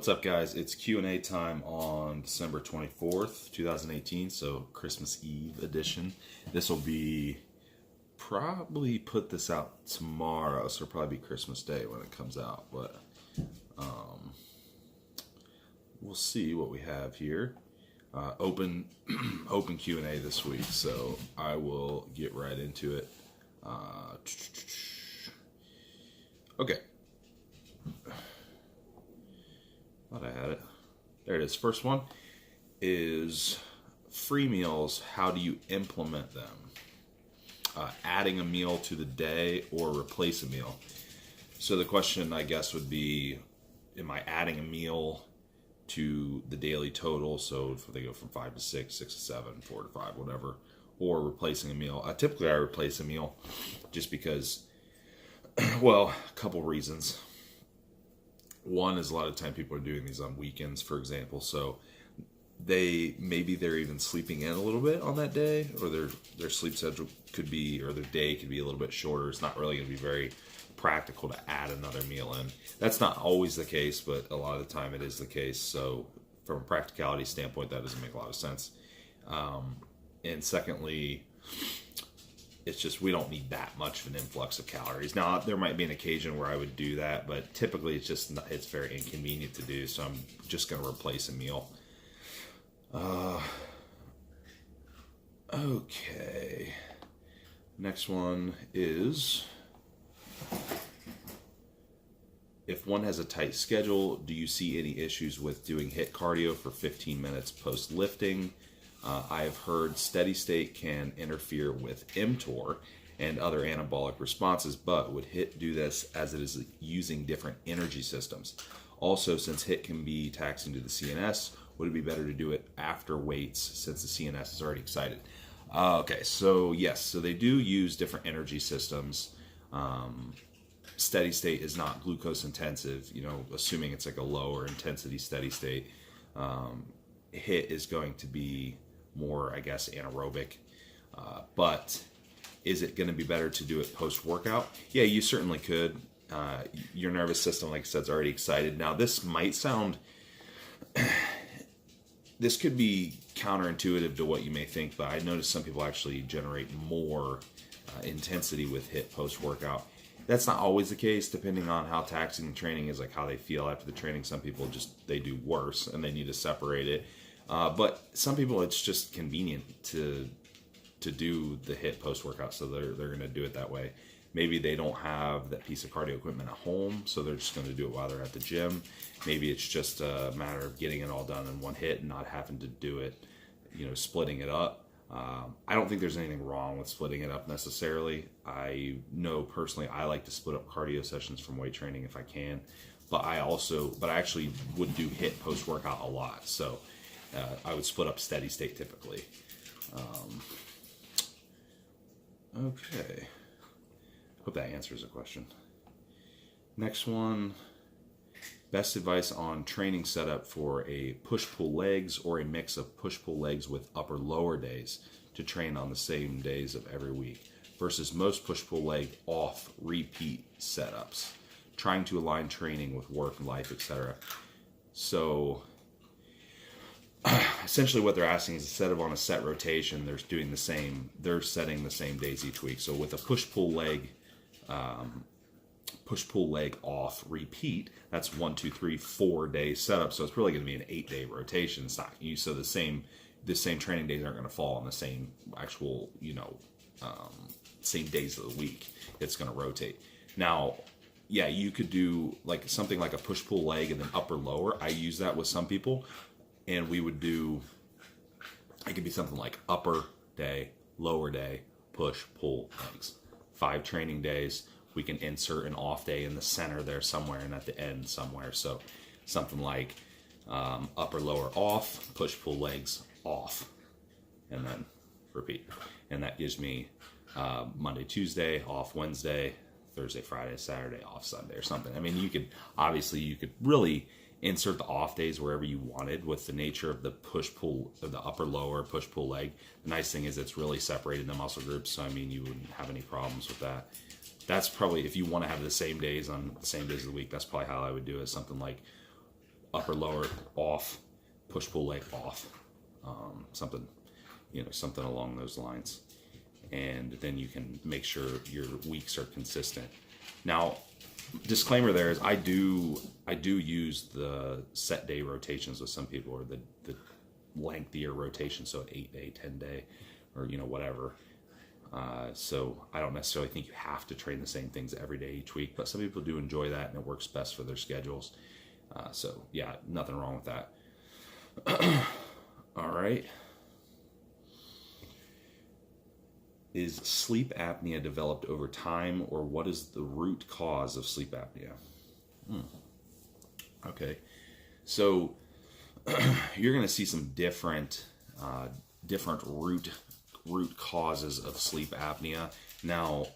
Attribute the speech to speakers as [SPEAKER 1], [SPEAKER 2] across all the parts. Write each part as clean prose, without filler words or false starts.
[SPEAKER 1] What's up, guys? It's Q&A time on December 24th, 2018, so Christmas Eve edition. This will be, probably put this out tomorrow, so it'll probably be Christmas Day when it comes out, but we'll see what we have here. Open Q&A this week, so I will get right into it. Okay. Thought I had it. There it is. First one is free meals. How do you implement them? Adding a meal to the day or replace a meal. So the question, I guess, would be, am I adding a meal to the daily total? So if they go from 5 to 6, 6 to 7, 4 to 5, whatever, or replacing a meal. Typically, I replace a meal just because, well, a couple reasons. One is a lot of time people are doing these on weekends, for example, so maybe they're even sleeping in a little bit on that day, or their sleep schedule could be, or their day could be a little bit shorter. It's not really going to be very practical to add another meal in. That's not always the case, but a lot of the time it is the case. So from a practicality standpoint, that doesn't make a lot of sense. And secondly, it's just we don't need that much of an influx of calories. Now, there might be an occasion where I would do that, but typically it's very inconvenient to do, so I'm just going to replace a meal. Okay. Next one is, if one has a tight schedule, do you see any issues with doing HIIT cardio for 15 minutes post-lifting? I have heard steady state can interfere with mTOR and other anabolic responses, but would HIIT do this as it is using different energy systems? Also, since HIIT can be taxing to the CNS, would it be better to do it after weights since the CNS is already excited? Okay, so yes, so they do use different energy systems. Steady state is not glucose intensive, assuming it's like a lower intensity steady state. HIIT is going to be more, I guess, anaerobic, but is it going to be better to do it post-workout? Yeah, you certainly could. Your nervous system, like I said, is already excited. Now, this might sound, this could be counterintuitive to what you may think, but I noticed some people actually generate more intensity with HIIT post-workout. That's not always the case, depending on how taxing the training is, like how they feel after the training. Some people they do worse and they need to separate it. But some people, it's just convenient to do the HIIT post-workout, so they're going to do it that way. Maybe they don't have that piece of cardio equipment at home, so they're just going to do it while they're at the gym. Maybe it's just a matter of getting it all done in one hit and not having to do it, splitting it up. I don't think there's anything wrong with splitting it up necessarily. I know personally I like to split up cardio sessions from weight training if I can, but I actually would do HIIT post-workout a lot, so I would split up steady state typically. Okay. Hope that answers the question. Next one. Best advice on training setup for a push-pull legs or a mix of push-pull legs with upper-lower days to train on the same days of every week versus most push-pull leg off repeat setups. Trying to align training with work, life, etc. So essentially what they're asking is, instead of on a set rotation, they're setting the same days each week. So with a push-pull leg off repeat, that's 1, 2, 3, 4 day setup. So it's really going to be an 8-day rotation. It's not you. So the same training days aren't going to fall on the same actual, same days of the week. It's going to rotate. Now, yeah, you could do like something like a push-pull leg and then upper-lower. I use that with some people. And we would do, it could be something like upper day, lower day, push, pull, legs. 5 training days. We can insert an off day in the center there somewhere and at the end somewhere. So something like upper, lower, off, push, pull, legs, off, and then repeat. And that gives me Monday, Tuesday, off Wednesday, Thursday, Friday, Saturday, off Sunday or something. I mean, you could really insert the off days wherever you wanted with the nature of the push-pull, of the upper-lower push-pull leg. The nice thing is it's really separated the muscle groups, so I mean, you wouldn't have any problems with that. That's probably, if you want to have the same days on the same days of the week, that's probably how I would do it. Something like upper lower off, push pull leg off, something, something along those lines. And then you can make sure your weeks are consistent. Now, disclaimer there is I do use the set day rotations with some people, or the lengthier rotation, so an 8-day, 10-day, or whatever. So I don't necessarily think you have to train the same things every day each week, but some people do enjoy that and it works best for their schedules. So yeah, nothing wrong with that. All right. Is sleep apnea developed over time, or what is the root cause of sleep apnea? Okay. So you're going to see some different root causes of sleep apnea. Now,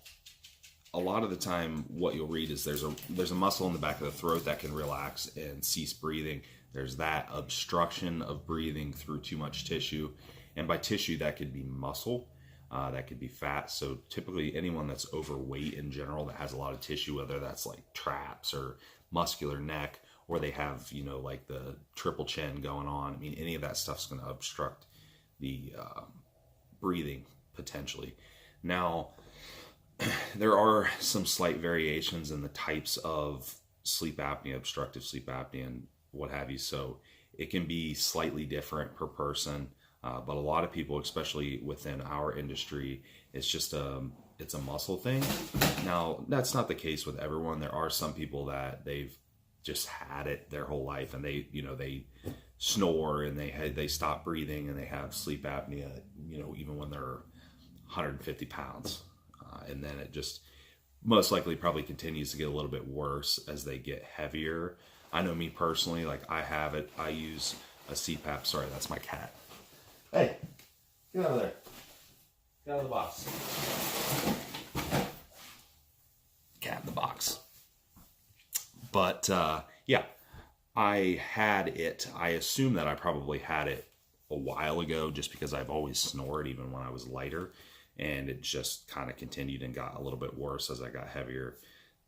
[SPEAKER 1] a lot of the time what you'll read is there's a muscle in the back of the throat that can relax and cease breathing. There's that obstruction of breathing through too much tissue. And by tissue, that could be muscle, that could be fat. So typically anyone that's overweight in general that has a lot of tissue, whether that's like traps or muscular neck, or they have, like the triple chin going on. I mean, any of that stuff's going to obstruct the breathing potentially. Now, there are some slight variations in the types of sleep apnea, obstructive sleep apnea, and what have you. So it can be slightly different per person, but a lot of people, especially within our industry, it's just it's a muscle thing. Now, that's not the case with everyone. There are some people that they've just had it their whole life, and they snore and they stop breathing and they have sleep apnea, even when they're 150 pounds. And then it just most likely probably continues to get a little bit worse as they get heavier. I know me personally, like I have it, I use a CPAP. Sorry, that's my cat. Hey, get over there. Get out of the box. Cat in the box. But yeah, I had it. I assume that I probably had it a while ago just because I've always snored even when I was lighter. And it just kind of continued and got a little bit worse as I got heavier.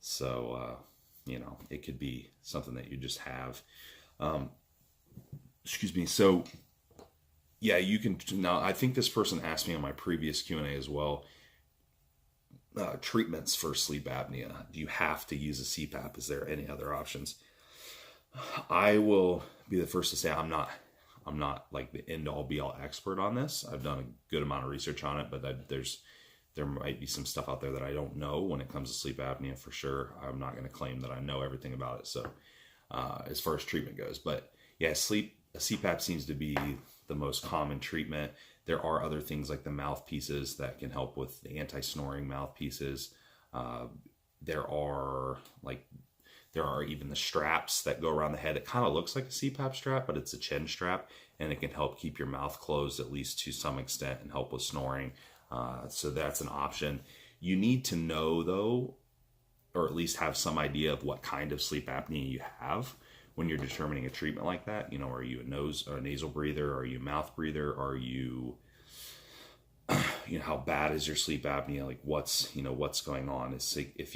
[SPEAKER 1] So, it could be something that you just have. Excuse me. So, yeah, you can. Now, I think this person asked me on my previous Q&A as well, treatments for sleep apnea. Do you have to use a CPAP? Is there any other options? I will be the first to say I'm not like the end-all be-all expert on this. I've done a good amount of research on it, but there might be some stuff out there that I don't know when it comes to sleep apnea for sure. I'm not going to claim that I know everything about it. So as far as treatment goes, but yeah, a CPAP seems to be the most common treatment. There are other things like the mouthpieces that can help with the anti-snoring mouthpieces. There are even the straps that go around the head. It kind of looks like a CPAP strap, but it's a chin strap, and it can help keep your mouth closed at least to some extent and help with snoring. So that's an option. You need to know though, or at least have some idea of what kind of sleep apnea you have when you're determining a treatment like that. Are you a nose or a nasal breather? Are you a mouth breather? Are you, how bad is your sleep apnea? Like what's going on? It's like if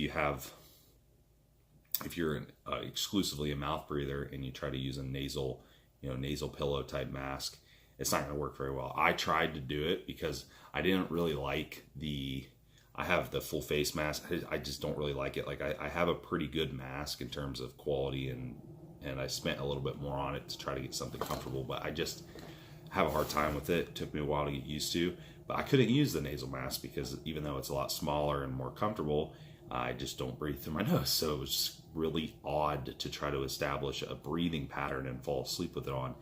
[SPEAKER 1] you're exclusively a mouth breather and you try to use a nasal pillow type mask, it's not going to work very well. I tried to do it because I didn't really like I have the full face mask. I just don't really like it. Like I have a pretty good mask in terms of quality, and I spent a little bit more on it to try to get something comfortable, but I just have a hard time with it. It took me a while to get used to, but I couldn't use the nasal mask because even though it's a lot smaller and more comfortable, I just don't breathe through my nose. So it was just really odd to try to establish a breathing pattern and fall asleep with it on.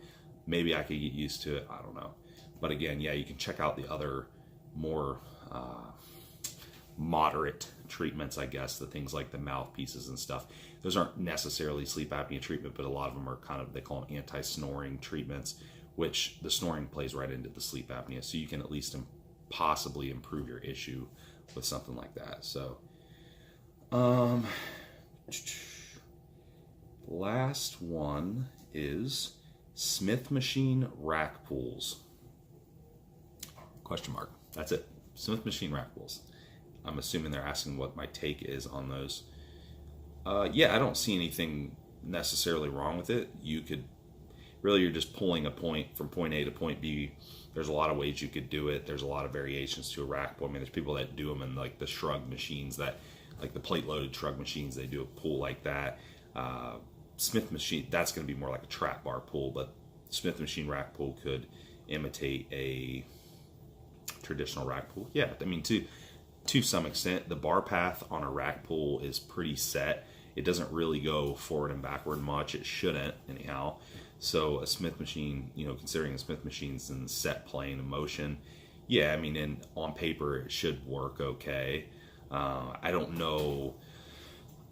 [SPEAKER 1] Maybe I could get used to it. I don't know. But again, yeah, you can check out the other more moderate treatments, I guess, the things like the mouthpieces and stuff. Those aren't necessarily sleep apnea treatment, but a lot of them are they call them anti-snoring treatments, which the snoring plays right into the sleep apnea. So you can at least possibly improve your issue with something like that. So, last one is Smith machine rack pulls. Question mark. That's it. Smith machine rack pulls. I'm assuming they're asking what my take is on those. Yeah, I don't see anything necessarily wrong with it. You could really, you're just pulling a point from point A to point B. There's a lot of ways you could do it. There's a lot of variations to a rack pull. I mean, there's people that do them in like the shrug machines, that like the plate loaded shrug machines, they do a pull like that. Smith machine, that's going to be more like a trap bar pull, but Smith machine rack pull could imitate a traditional rack pull. Yeah, I mean, to some extent, the bar path on a rack pull is pretty set. It doesn't really go forward and backward much. It shouldn't, anyhow. So a Smith machine, considering a Smith machine's in the set plane of motion, yeah, I mean, on paper it should work okay. I don't know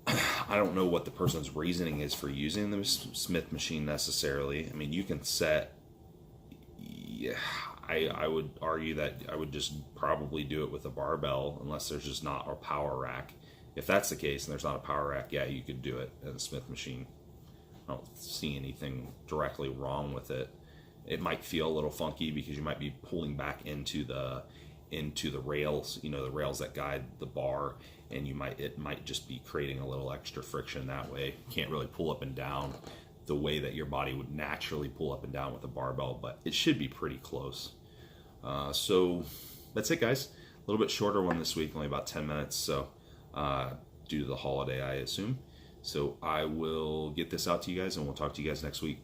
[SPEAKER 1] what the person's reasoning is for using the Smith machine necessarily. I mean, you can set. Yeah, I would argue that I would just probably do it with a barbell, unless there's just not a power rack. If that's the case and there's not a power rack, yeah, you could do it in a Smith machine. I don't see anything directly wrong with it. It might feel a little funky because you might be pulling back into the rails, the rails that guide the bar, and it might just be creating a little extra friction that way. You can't really pull up and down the way that your body would naturally pull up and down with a barbell, but it should be pretty close. So that's it, guys. A little bit shorter one this week, only about 10 minutes. So due to the holiday, I assume. So I will get this out to you guys, and we'll talk to you guys next week.